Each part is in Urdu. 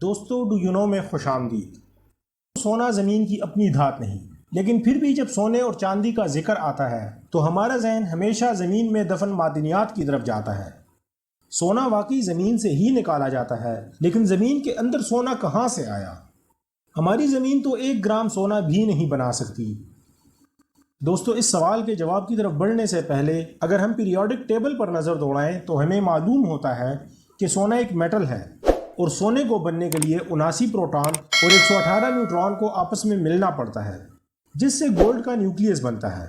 دوستو ڈو یو نو میں خوش آمدید۔ سونا زمین کی اپنی دھات نہیں، لیکن پھر بھی جب سونے اور چاندی کا ذکر آتا ہے تو ہمارا ذہن ہمیشہ زمین میں دفن معدنیات کی طرف جاتا ہے۔ سونا واقعی زمین سے ہی نکالا جاتا ہے، لیکن زمین کے اندر سونا کہاں سے آیا؟ ہماری زمین تو 1 گرام سونا بھی نہیں بنا سکتی۔ دوستو اس سوال کے جواب کی طرف بڑھنے سے پہلے اگر ہم پیریوڈک ٹیبل پر نظر دوڑائیں تو ہمیں معلوم ہوتا ہے کہ سونا ایک میٹل ہے اور سونے کو بننے کے لیے 79 پروٹون اور 118 نیوٹران کو آپس میں ملنا پڑتا ہے، جس سے گولڈ کا نیوکلیس بنتا ہے۔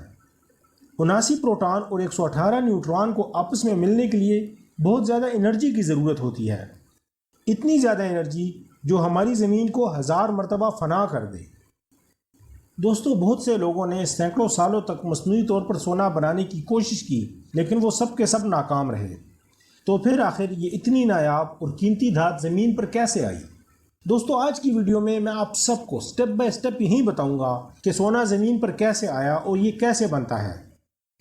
79 پروٹون اور 118 نیوٹران کو آپس میں ملنے کے لیے بہت زیادہ انرجی کی ضرورت ہوتی ہے، اتنی زیادہ انرجی جو ہماری زمین کو 1000 مرتبہ فنا کر دے۔ دوستو بہت سے لوگوں نے سینکڑوں سالوں تک مصنوعی طور پر سونا بنانے کی کوشش کی، لیکن وہ سب کے سب ناکام رہے۔ تو پھر آخر یہ اتنی نایاب اور قیمتی دھات زمین پر کیسے آئی؟ دوستو آج کی ویڈیو میں آپ سب کو سٹیپ بائی سٹیپ یہی بتاؤں گا کہ سونا زمین پر کیسے آیا اور یہ کیسے بنتا ہے۔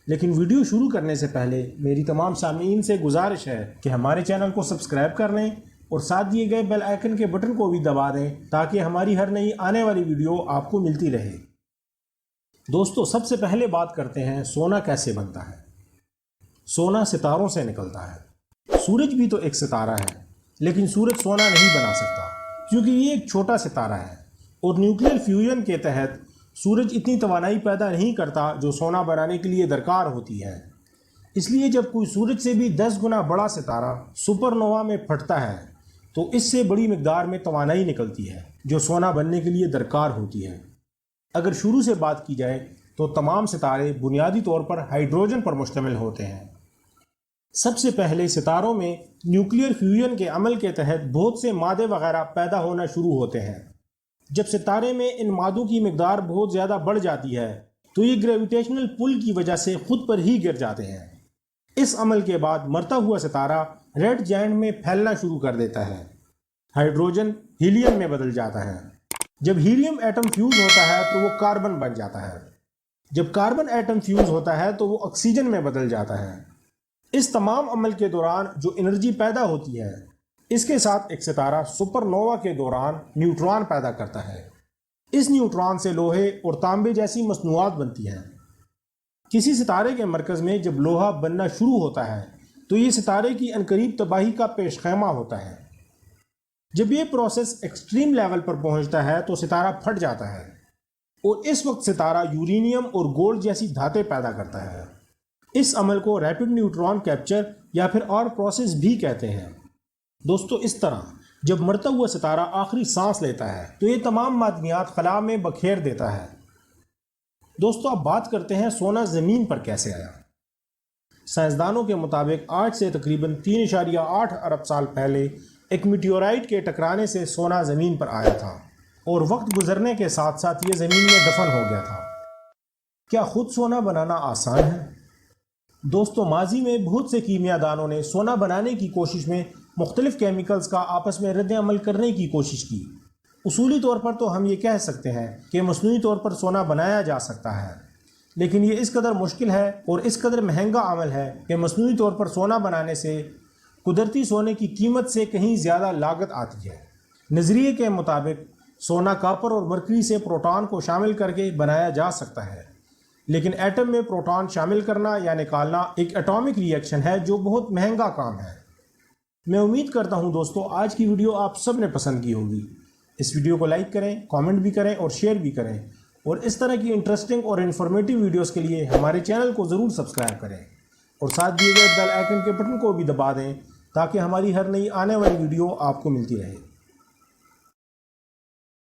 لیکن ویڈیو شروع کرنے سے پہلے میری تمام سامعین سے گزارش ہے کہ ہمارے چینل کو سبسکرائب کر لیں اور ساتھ دیے گئے بیل آئیکن کے بٹن کو بھی دبا دیں تاکہ ہماری ہر نئی آنے والی ویڈیو آپ کو ملتی رہے۔ دوستو سب سے پہلے بات کرتے ہیں سونا کیسے بنتا ہے۔ سونا ستاروں سے نکلتا ہے۔ سورج بھی تو ایک ستارہ ہے، لیکن سورج سونا نہیں بنا سکتا کیونکہ یہ ایک چھوٹا ستارہ ہے اور نیوکلیئر فیوژن کے تحت سورج اتنی توانائی پیدا نہیں کرتا جو سونا بنانے کے لیے درکار ہوتی ہے۔ اس لیے جب کوئی سورج سے بھی 10 گنا بڑا ستارہ سپر نووا میں پھٹتا ہے تو اس سے بڑی مقدار میں توانائی نکلتی ہے جو سونا بننے کے لیے درکار ہوتی ہے۔ اگر شروع سے بات کی جائے تو تمام ستارے بنیادی طور پر ہائیڈروجن پر مشتمل ہوتے ہیں۔ سب سے پہلے ستاروں میں نیوکلیئر فیوژن کے عمل کے تحت بہت سے مادے وغیرہ پیدا ہونا شروع ہوتے ہیں۔ جب ستارے میں ان مادوں کی مقدار بہت زیادہ بڑھ جاتی ہے تو یہ گریویٹیشنل پل کی وجہ سے خود پر ہی گر جاتے ہیں۔ اس عمل کے بعد مرتا ہوا ستارہ ریڈ جائنٹ میں پھیلنا شروع کر دیتا ہے۔ ہائیڈروجن ہیلیم میں بدل جاتا ہے۔ جب ہیلیم ایٹم فیوز ہوتا ہے تو وہ کاربن بن جاتا ہے۔ جب کاربن ایٹم فیوز ہوتا ہے تو وہ آکسیجن میں بدل جاتا ہے۔ اس تمام عمل کے دوران جو انرجی پیدا ہوتی ہے، اس کے ساتھ ایک ستارہ سپر نووا کے دوران نیوٹران پیدا کرتا ہے۔ اس نیوٹران سے لوہے اور تانبے جیسی مصنوعات بنتی ہیں۔ کسی ستارے کے مرکز میں جب لوہا بننا شروع ہوتا ہے تو یہ ستارے کی عنقریب تباہی کا پیش خیمہ ہوتا ہے۔ جب یہ پروسیس ایکسٹریم لیول پر پہنچتا ہے تو ستارہ پھٹ جاتا ہے اور اس وقت ستارہ یورینیم اور گولڈ جیسی دھاتیں پیدا کرتا ہے۔ اس عمل کو ریپڈ نیوٹران کیپچر یا پھر اور پروسیس بھی کہتے ہیں۔ دوستو اس طرح جب مرتا ہوا ستارہ آخری سانس لیتا ہے تو یہ تمام معدنیات خلا میں بکھیر دیتا ہے۔ دوستو اب بات کرتے ہیں سونا زمین پر کیسے آیا۔ سائنسدانوں کے مطابق آج سے تقریباً 3.8 ارب سال پہلے ایک میٹیورائٹ کے ٹکرانے سے سونا زمین پر آیا تھا اور وقت گزرنے کے ساتھ ساتھ یہ زمین میں دفن ہو گیا تھا۔ کیا خود سونا بنانا آسان ہے؟ دوستو ماضی میں بہت سے کیمیا دانوں نے سونا بنانے کی کوشش میں مختلف کیمیکلز کا آپس میں رد عمل کرنے کی کوشش کی۔ اصولی طور پر تو ہم یہ کہہ سکتے ہیں کہ مصنوعی طور پر سونا بنایا جا سکتا ہے، لیکن یہ اس قدر مشکل ہے اور اس قدر مہنگا عمل ہے کہ مصنوعی طور پر سونا بنانے سے قدرتی سونے کی قیمت سے کہیں زیادہ لاگت آتی ہے۔ نظریے کے مطابق سونا کاپر اور مرکری سے پروٹون کو شامل کر کے بنایا جا سکتا ہے، لیکن ایٹم میں پروٹون شامل کرنا یا نکالنا ایک ایٹامک ری ایکشن ہے جو بہت مہنگا کام ہے۔ میں امید کرتا ہوں دوستو آج کی ویڈیو آپ سب نے پسند کی ہوگی۔ اس ویڈیو کو لائک کریں، کامنٹ بھی کریں اور شیئر بھی کریں، اور اس طرح کی انٹرسٹنگ اور انفارمیٹیو ویڈیوز کے لیے ہمارے چینل کو ضرور سبسکرائب کریں اور ساتھ دیے گئے بیل آئیکن کے بٹن کو بھی دبا دیں تاکہ ہماری ہر نئی آنے والی ویڈیو آپ کو ملتی رہے۔